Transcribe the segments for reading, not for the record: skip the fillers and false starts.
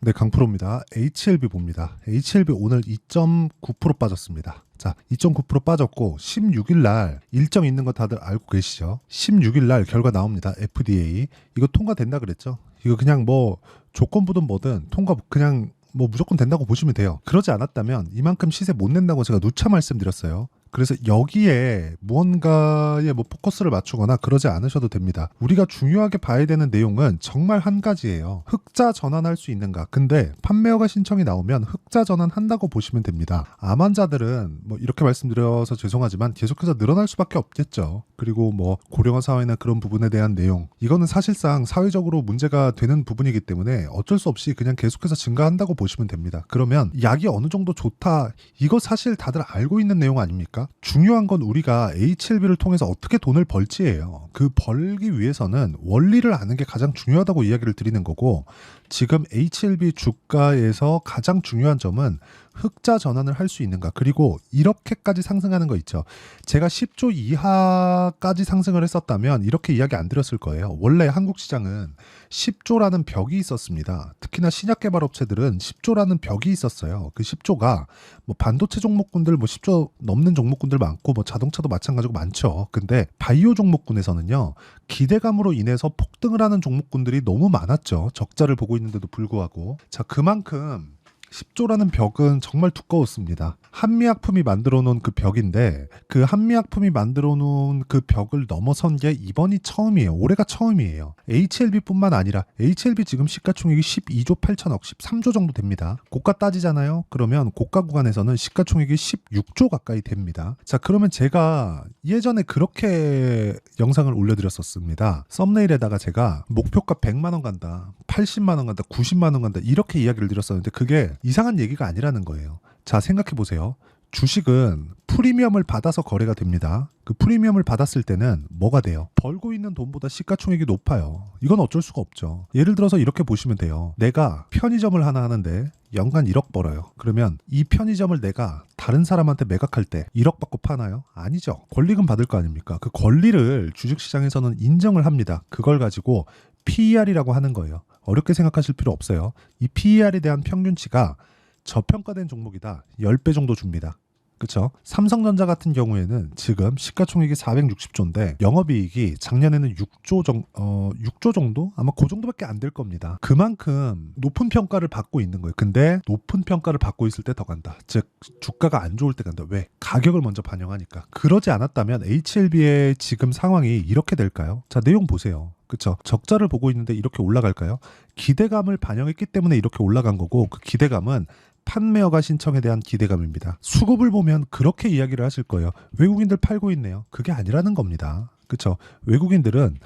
네, 강프로입니다. HLB 봅니다. HLB 오늘 2.9% 빠졌습니다. 자, 2.9% 빠졌고 16일 날 일정 있는 거 다들 알고 계시죠? 16일 날 결과 나옵니다. FDA. 이거 통과된다 그랬죠? 이거 그냥 뭐 조건부든 뭐든 통과 그냥 뭐 무조건 된다고 보시면 돼요. 그러지 않았다면 이만큼 시세 못 낸다고 제가 누차 말씀드렸어요. 그래서 여기에 무언가에 뭐 포커스를 맞추거나 그러지 않으셔도 됩니다. 우리가 중요하게 봐야 되는 내용은 정말 한 가지예요. 흑자 전환할 수 있는가. 근데 판매허가 신청이 나오면 흑자 전환한다고 보시면 됩니다. 암 환자들은 뭐 이렇게 말씀드려서 죄송하지만 계속해서 늘어날 수밖에 없겠죠. 그리고 뭐 고령화 사회나 그런 부분에 대한 내용, 이거는 사실상 사회적으로 문제가 되는 부분이기 때문에 어쩔 수 없이 그냥 계속해서 증가한다고 보시면 됩니다. 그러면 약이 어느 정도 좋다, 이거 사실 다들 알고 있는 내용 아닙니까? 중요한 건 우리가 HLB를 통해서 어떻게 돈을 벌지예요. 그 벌기 위해서는 원리를 아는 게 가장 중요하다고 이야기를 드리는 거고, 지금 HLB 주가에서 가장 중요한 점은 흑자 전환을 할 수 있는가. 그리고 이렇게까지 상승하는 거 있죠. 제가 10조 이하까지 상승을 했었다면 이렇게 이야기 안 드렸을 거예요. 원래 한국 시장은 10조라는 벽이 있었습니다. 특히나 신약 개발 업체들은 10조라는 벽이 있었어요. 그 10조가 뭐 반도체 종목군들 뭐 10조 넘는 종목군들 많고 뭐 자동차도 마찬가지고 많죠. 근데 바이오 종목군에서는요, 기대감으로 인해서 폭등을 하는 종목군들이 너무 많았죠. 적자를 보고 있는데도 불구하고. 자, 그만큼 10조라는 벽은 정말 두꺼웠습니다. 한미약품이 만들어 놓은 그 벽인데, 그 한미약품이 만들어 놓은 그 벽을 넘어선 게 이번이 처음이에요. 올해가 처음이에요. HLB뿐만 아니라 HLB 지금 시가총액이 12조 8천억, 13조 정도 됩니다. 고가 따지잖아요. 그러면 고가 구간에서는 시가총액이 16조 가까이 됩니다. 자, 그러면 제가 예전에 그렇게 영상을 올려드렸었습니다. 썸네일에다가 제가 목표가 100만 원 간다, 80만 원 간다, 90만 원 간다, 이렇게 이야기를 드렸었는데 그게 이상한 얘기가 아니라는 거예요. 자, 생각해 보세요. 주식은 프리미엄을 받아서 거래가 됩니다. 그 프리미엄을 받았을 때는 뭐가 돼요? 벌고 있는 돈보다 시가총액이 높아요. 이건 어쩔 수가 없죠. 예를 들어서 이렇게 보시면 돼요. 내가 편의점을 하나 하는데 연간 1억 벌어요. 그러면 이 편의점을 내가 다른 사람한테 매각할 때 1억 받고 파나요? 아니죠. 권리금 받을 거 아닙니까? 그 권리를 주식시장에서는 인정을 합니다. 그걸 가지고 PER이라고 하는 거예요. 어렵게 생각하실 필요 없어요. 이 PER에 대한 평균치가 저평가된 종목이다 10배 정도 줍니다. 그렇죠? 삼성전자 같은 경우에는 지금 시가총액이 460조인데 영업이익이 작년에는 6조 정도? 아마 그 정도밖에 안 될 겁니다. 그만큼 높은 평가를 받고 있는 거예요. 근데 높은 평가를 받고 있을 때 더 간다. 즉 주가가 안 좋을 때 간다. 왜? 가격을 먼저 반영하니까. 그러지 않았다면 HLB의 지금 상황이 이렇게 될까요? 자, 내용 보세요. 그쵸? 적자를 보고 있는데 이렇게 올라갈까요? 기대감을 반영했기 때문에 이렇게 올라간 거고, 그 기대감은 판매허가 신청에 대한 기대감입니다. 수급을 보면 그렇게 이야기를 하실 거예요. 외국인들 팔고 있네요. 그게 아니라는 겁니다. 그쵸? 외국인들은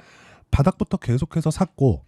바닥부터 계속해서 샀고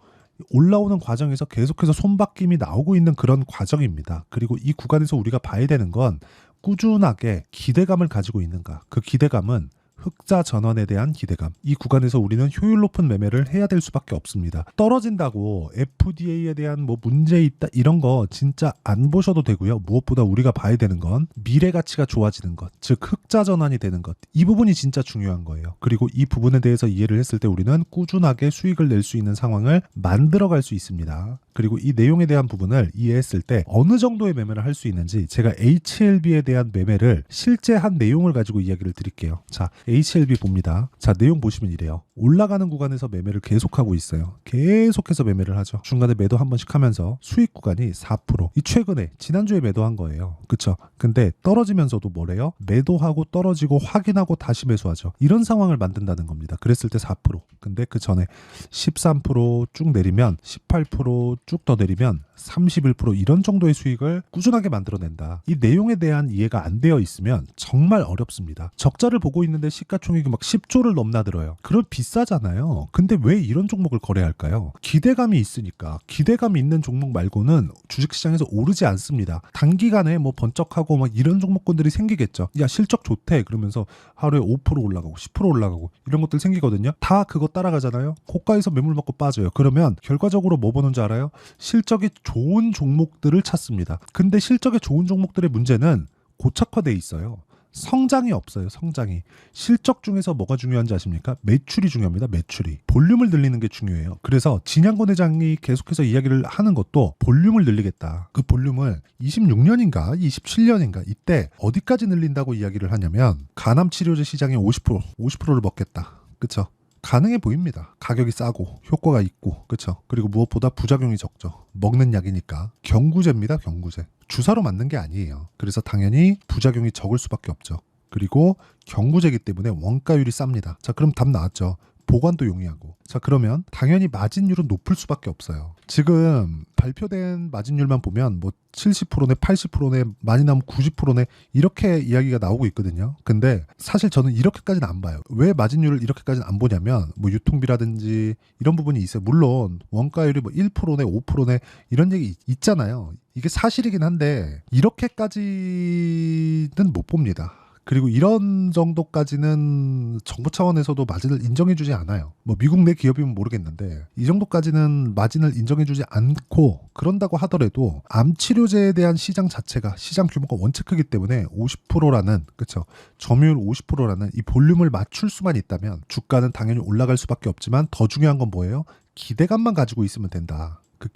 올라오는 과정에서 계속해서 손바뀜이 나오고 있는 그런 과정입니다. 그리고 이 구간에서 우리가 봐야 되는 건 꾸준하게 기대감을 가지고 있는가. 그 기대감은 흑자 전환에 대한 기대감. 이 구간에서 우리는 효율 높은 매매를 해야 될 수밖에 없습니다. 떨어진다고 FDA에 대한 뭐 문제 있다 이런 거 진짜 안 보셔도 되고요. 무엇보다 우리가 봐야 되는 건 미래 가치가 좋아지는 것, 즉 흑자 전환이 되는 것. 이 부분이 진짜 중요한 거예요. 그리고 이 부분에 대해서 이해를 했을 때 우리는 꾸준하게 수익을 낼 수 있는 상황을 만들어갈 수 있습니다. 그리고 이 내용에 대한 부분을 이해했을 때 어느 정도의 매매를 할 수 있는지 제가 HLB에 대한 매매를 실제 한 내용을 가지고 이야기를 드릴게요. 자, HLB 봅니다. 자, 내용 보시면 이래요. 올라가는 구간에서 매매를 계속하고 있어요. 계속해서 매매를 하죠. 중간에 매도 한 번씩 하면서 수익 구간이 4%. 이 최근에 지난주에 매도한 거예요. 그쵸? 근데 떨어지면서도 뭐래요? 매도하고 떨어지고 확인하고 다시 매수하죠. 이런 상황을 만든다는 겁니다. 그랬을 때 4%. 근데 그 전에 13%쭉 내리면 18% 쭉 더 내리면 31% 이런 정도의 수익을 꾸준하게 만들어낸다. 이 내용에 대한 이해가 안 되어 있으면 정말 어렵습니다. 적자를 보고 있는데 시가총액이 막 10조를 넘나들어요. 그럼 비싸잖아요. 근데 왜 이런 종목을 거래할까요? 기대감이 있으니까. 기대감이 있는 종목 말고는 주식시장에서 오르지 않습니다. 단기간에 뭐 번쩍하고 막 이런 종목군들이 생기겠죠. 야, 실적 좋대 그러면서 하루에 5% 올라가고 10% 올라가고 이런 것들 생기거든요. 다 그거 따라가잖아요. 고가에서 매물 먹고 빠져요. 그러면 결과적으로 뭐 보는 줄 알아요? 실적이 좋은 종목들을 찾습니다. 근데 실적이 좋은 종목들의 문제는 고착화돼 있어요. 성장이 없어요. 성장이. 실적 중에서 뭐가 중요한지 아십니까? 매출이 중요합니다. 매출이. 볼륨을 늘리는 게 중요해요. 그래서 진양권 회장이 계속해서 이야기를 하는 것도 볼륨을 늘리겠다. 그 볼륨을 26년인가 27년인가 이때 어디까지 늘린다고 이야기를 하냐면 간암 치료제 시장의 50%를 먹겠다. 그쵸? 가능해 보입니다. 가격이 싸고 효과가 있고 그쵸? 그리고 무엇보다 부작용이 적죠. 먹는 약이니까. 경구제입니다. 경구제. 주사로 맞는 게 아니에요. 그래서 당연히 부작용이 적을 수밖에 없죠. 그리고 경구제이기 때문에 원가율이 쌉니다. 자, 그럼 답 나왔죠. 보관도 용이하고. 자, 그러면 당연히 마진율은 높을 수밖에 없어요. 지금 발표된 마진율만 보면 뭐 70%네 80%네 많이 나오면 90%네 이렇게 이야기가 나오고 있거든요. 근데 사실 저는 이렇게까지는 안 봐요. 왜 마진율을 이렇게까지는 안 보냐면 뭐 유통비라든지 이런 부분이 있어요. 물론 원가율이 뭐 1%네 5%네 이런 얘기 있잖아요. 이게 사실이긴 한데 이렇게까지는 못 봅니다. 그리고 이런 정도까지는 정부 차원에서도 마진을 인정해주지 않아요. 뭐 미국 내 기업이면 모르겠는데 이 정도까지는 마진을 인정해주지 않고 그런다고 하더라도 암 치료제에 대한 시장 자체가 시장 규모가 원체 크기 때문에 50%라는 그렇죠. 점유율 50%라는 이 볼륨을 맞출 수만 있다면 주가는 당연히 올라갈 수밖에 없지만 더 중요한 건 뭐예요? 기대감만 가지고 있으면 된다. 그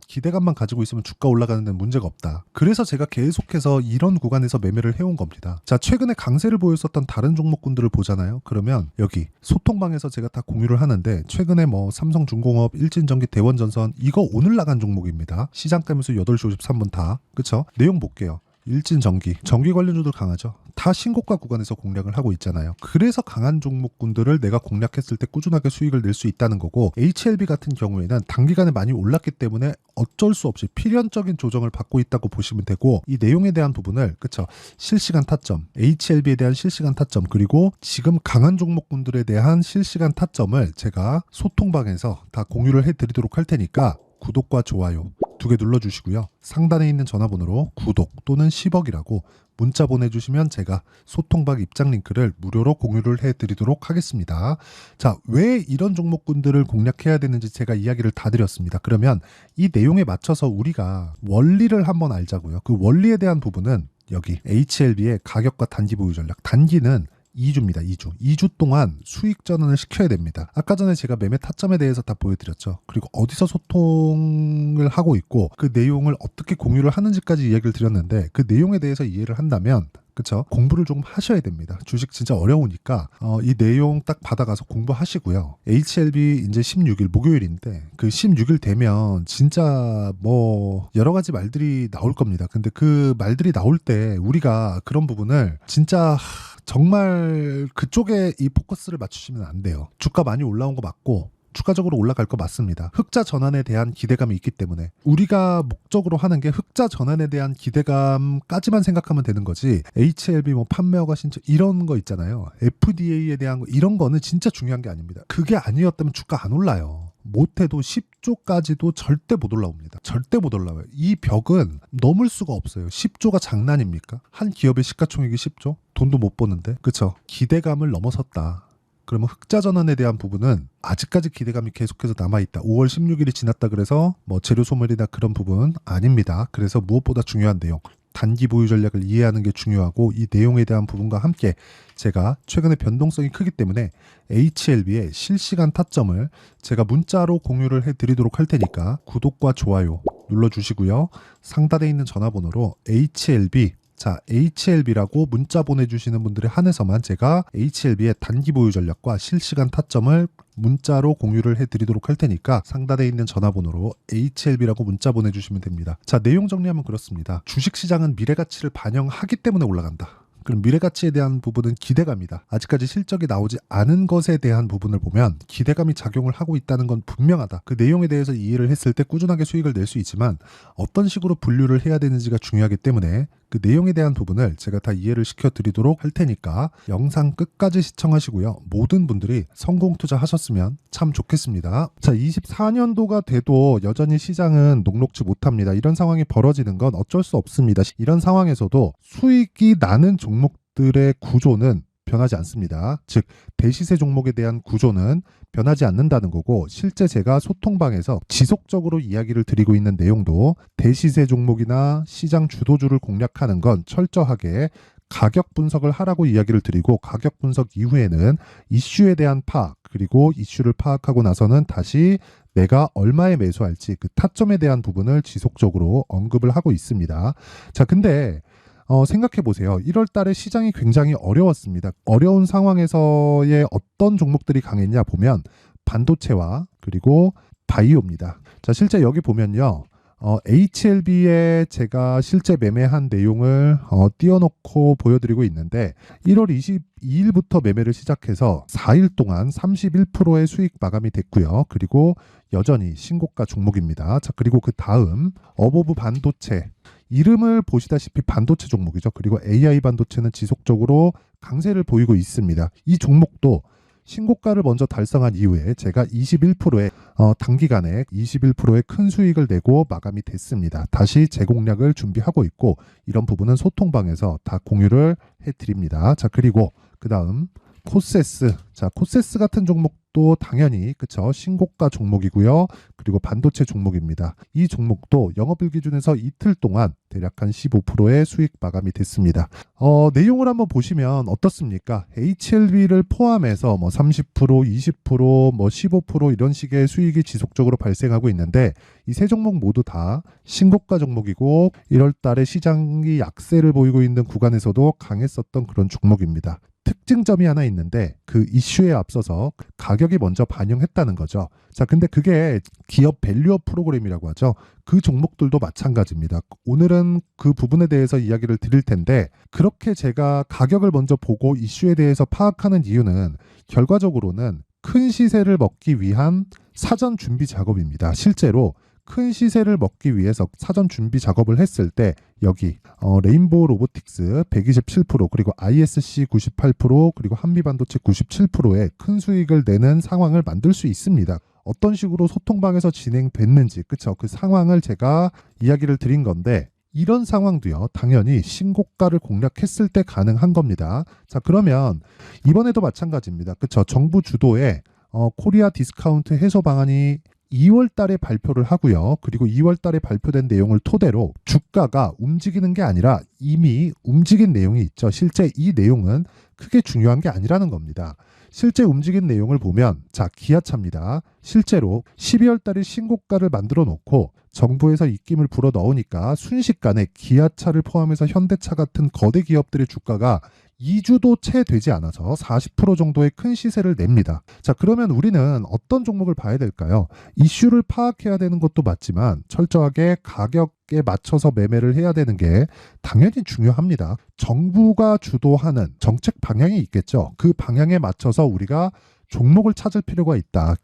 기대감만 가지고 있으면 주가 올라가는 데는 문제가 없다. 그래서 제가 계속해서 이런 구간에서 매매를 해온 겁니다. 자, 최근에 강세를 보였었던 다른 종목군들을 보잖아요. 그러면 여기 소통방에서 제가 다 공유를 하는데 최근에 뭐 삼성중공업, 일진전기, 대원전선 이거 오늘 나간 종목입니다. 시장가면서 8시 53분 다. 그쵸? 내용 볼게요. 일진전기, 전기 관련주들 강하죠. 다 신고가 구간에서 공략을 하고 있잖아요. 그래서 강한 종목군들을 내가 공략했을 때 꾸준하게 수익을 낼 수 있다는 거고 HLB 같은 경우에는 단기간에 많이 올랐기 때문에 어쩔 수 없이 필연적인 조정을 받고 있다고 보시면 되고 이 내용에 대한 부분을 그쵸 실시간 타점, HLB에 대한 실시간 타점 그리고 지금 강한 종목군들에 대한 실시간 타점을 제가 소통방에서 다 공유를 해드리도록 할 테니까 구독과 좋아요 2개 눌러주시고요. 상단에 있는 전화번호로 구독 또는 10억이라고 문자 보내주시면 제가 소통방 입장 링크를 무료로 공유를 해드리도록 하겠습니다. 자, 왜 이런 종목군들을 공략해야 되는지 제가 이야기를 다 드렸습니다. 그러면 이 내용에 맞춰서 우리가 원리를 한번 알자고요. 그 원리에 대한 부분은 여기 HLB의 가격과 단기 보유 전략. 단기는 2주입니다. 2주 동안 수익 전환을 시켜야 됩니다. 아까 전에 제가 매매 타점에 대해서 다 보여드렸죠. 그리고 어디서 소통을 하고 있고 그 내용을 어떻게 공유를 하는지까지 이야기를 드렸는데 그 내용에 대해서 이해를 한다면 그쵸? 공부를 조금 하셔야 됩니다. 주식 진짜 어려우니까 이 내용 딱 받아가서 공부하시고요. HLB 이제 16일 목요일인데 그 16일 되면 진짜 뭐 여러 가지 말들이 나올 겁니다. 근데 그 말들이 나올 때 우리가 그런 부분을 진짜 정말 그쪽에 이 포커스를 맞추시면 안 돼요. 주가 많이 올라온 거 맞고 추가적으로 올라갈 거 맞습니다. 흑자 전환에 대한 기대감이 있기 때문에 우리가 목적으로 하는 게 흑자 전환에 대한 기대감까지만 생각하면 되는 거지 HLB 뭐 판매 허가 신청 이런 거 있잖아요. FDA에 대한 거 이런 거는 진짜 중요한 게 아닙니다. 그게 아니었다면 주가 안 올라요. 못해도 10조까지도 절대 못 올라옵니다. 절대 못 올라와요. 이 벽은 넘을 수가 없어요. 10조가 장난입니까? 한 기업의 시가총액이 10조? 돈도 못 버는데. 그쵸? 기대감을 넘어섰다. 그러면 흑자 전환에 대한 부분은 아직까지 기대감이 계속해서 남아있다. 5월 16일이 지났다 그래서 뭐 재료 소멸이나 그런 부분 아닙니다. 그래서 무엇보다 중요한 내용. 단기 보유 전략을 이해하는 게 중요하고 이 내용에 대한 부분과 함께 제가 최근에 변동성이 크기 때문에 HLB의 실시간 타점을 제가 문자로 공유를 해드리도록 할 테니까 구독과 좋아요 눌러주시고요. 상단에 있는 전화번호로 HLB라고 문자 보내주시는 분들에 한해서만 제가 HLB의 단기 보유 전략과 실시간 타점을 문자로 공유를 해드리도록 할 테니까 상단에 있는 전화번호로 HLB라고 문자 보내주시면 됩니다. 자, 내용 정리하면 그렇습니다. 주식시장은 미래가치를 반영하기 때문에 올라간다. 그럼 미래가치에 대한 부분은 기대감이다. 아직까지 실적이 나오지 않은 것에 대한 부분을 보면 기대감이 작용을 하고 있다는 건 분명하다. 그 내용에 대해서 이해를 했을 때 꾸준하게 수익을 낼 수 있지만 어떤 식으로 분류를 해야 되는지가 중요하기 때문에 그 내용에 대한 부분을 제가 다 이해를 시켜드리도록 할 테니까 영상 끝까지 시청하시고요. 모든 분들이 성공 투자하셨으면 참 좋겠습니다. 자, 24년도가 돼도 여전히 시장은 녹록지 못합니다. 이런 상황이 벌어지는 건 어쩔 수 없습니다. 이런 상황에서도 수익이 나는 종목들의 구조는 변하지 않습니다. 즉 대시세 종목에 대한 구조는 변하지 않는다는 거고 실제 제가 소통방에서 지속적으로 이야기를 드리고 있는 내용도 대시세 종목이나 시장 주도주를 공략하는 건 철저하게 가격 분석을 하라고 이야기를 드리고 가격 분석 이후에는 이슈에 대한 파악 그리고 이슈를 파악하고 나서는 다시 내가 얼마에 매수할지 그 타점에 대한 부분을 지속적으로 언급을 하고 있습니다. 자, 근데 생각해 보세요. 1월 달에 시장이 굉장히 어려웠습니다. 어려운 상황에서의 어떤 종목들이 강했냐 보면 반도체와 그리고 바이오입니다. 자, 실제 여기 보면요. HLB에 제가 실제 매매한 내용을 띄워놓고 보여드리고 있는데 1월 22일부터 매매를 시작해서 4일 동안 31%의 수익 마감이 됐고요. 그리고 여전히 신고가 종목입니다. 자, 그리고 그 다음 어보브 반도체 이름을 보시다시피 반도체 종목이죠. 그리고 AI 반도체는 지속적으로 강세를 보이고 있습니다. 이 종목도 신고가를 먼저 달성한 이후에 제가 21%의 단기간에 21%의 큰 수익을 내고 마감이 됐습니다. 다시 재공략을 준비하고 있고 이런 부분은 소통방에서 다 공유를 해드립니다. 자, 그리고 그 다음 코세스. 자, 코세스 같은 종목도 당연히 그쵸 신고가 종목이고요. 그리고 반도체 종목입니다. 이 종목도 영업일 기준에서 이틀 동안 대략 한 15%의 수익 마감이 됐습니다. 내용을 한번 보시면 어떻습니까? HLB를 포함해서 뭐 30%, 20%, 뭐 15% 이런 식의 수익이 지속적으로 발생하고 있는데 이 세 종목 모두 다 신고가 종목이고 1월 달에 시장이 약세를 보이고 있는 구간에서도 강했었던 그런 종목입니다. 특징점이 하나 있는데 그 이슈에 앞서서 가격이 먼저 반영했다는 거죠. 자, 근데 그게 기업 밸류업 프로그램이라고 하죠. 그 종목들도 마찬가지입니다. 오늘은 그 부분에 대해서 이야기를 드릴 텐데 그렇게 제가 가격을 먼저 보고 이슈에 대해서 파악하는 이유는 결과적으로는 큰 시세를 먹기 위한 사전 준비 작업입니다. 실제로 큰 시세를 먹기 위해서 사전 준비 작업을 했을 때 여기 레인보우 로보틱스 127% 그리고 ISC 98% 그리고 한미반도체 97%의 큰 수익을 내는 상황을 만들 수 있습니다. 어떤 식으로 소통방에서 진행됐는지 그쵸? 그 상황을 제가 이야기를 드린 건데 이런 상황도요 당연히 신고가를 공략했을 때 가능한 겁니다. 자, 그러면 이번에도 마찬가지입니다. 그쵸? 정부 주도의 코리아 디스카운트 해소 방안이 2월 달에 발표를 하고요. 그리고 2월 달에 발표된 내용을 토대로 주가가 움직이는 게 아니라 이미 움직인 내용이 있죠. 실제 이 내용은 크게 중요한 게 아니라는 겁니다. 실제 움직인 내용을 보면 자, 기아차입니다. 실제로 12월 달에 신고가를 만들어 놓고 정부에서 입김을 불어 넣으니까 순식간에 기아차를 포함해서 현대차 같은 거대 기업들의 주가가 2주도 채 되지 않아서 40% 정도의 큰 시세를 냅니다. 자, 그러면 우리는 어떤 종목을 봐야 될까요? 이슈를 파악해야 되는 것도 맞지만 철저하게 가격에 맞춰서 매매를 해야 되는 게 당연히 중요합니다. 정부가 주도하는 정책 방향이 있겠죠. 그 방향에 맞춰서 우리가 종목을 찾을 필요가 있다.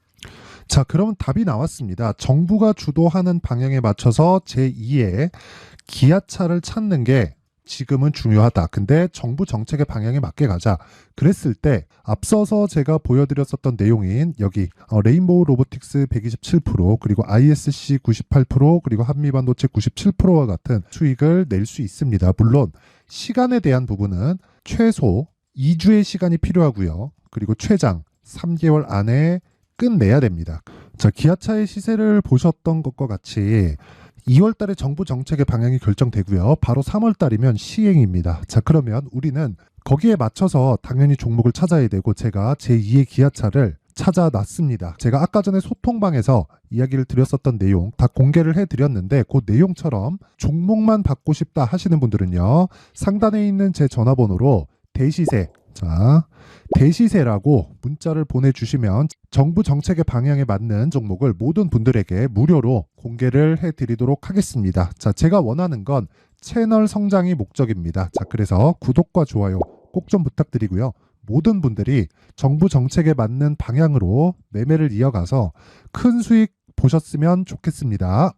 자, 그러면 답이 나왔습니다. 정부가 주도하는 방향에 맞춰서 제2의 기아차를 찾는 게 지금은 중요하다. 근데 정부 정책의 방향에 맞게 가자. 그랬을 때 앞서서 제가 보여드렸었던 내용인 여기 레인보우 로보틱스 127% 그리고 ISC 98% 그리고 한미반도체 97%와 같은 수익을 낼 수 있습니다. 물론 시간에 대한 부분은 최소 2주의 시간이 필요하고요. 그리고 최장 3개월 안에 끝내야 됩니다. 자, 기아차의 시세를 보셨던 것과 같이 2월 달에 정부 정책의 방향이 결정되고요. 바로 3월 달이면 시행입니다. 자, 그러면 우리는 거기에 맞춰서 당연히 종목을 찾아야 되고 제가 제2의 기아차를 찾아놨습니다. 제가 아까 전에 소통방에서 이야기를 드렸었던 내용 다 공개를 해드렸는데 그 내용처럼 종목만 받고 싶다 하시는 분들은요. 상단에 있는 제 전화번호로 대시세 자, 대시세라고 문자를 보내주시면 정부 정책의 방향에 맞는 종목을 모든 분들에게 무료로 공개를 해드리도록 하겠습니다. 자, 제가 원하는 건 채널 성장이 목적입니다. 자, 그래서 구독과 좋아요 꼭 좀 부탁드리고요. 모든 분들이 정부 정책에 맞는 방향으로 매매를 이어가서 큰 수익 보셨으면 좋겠습니다.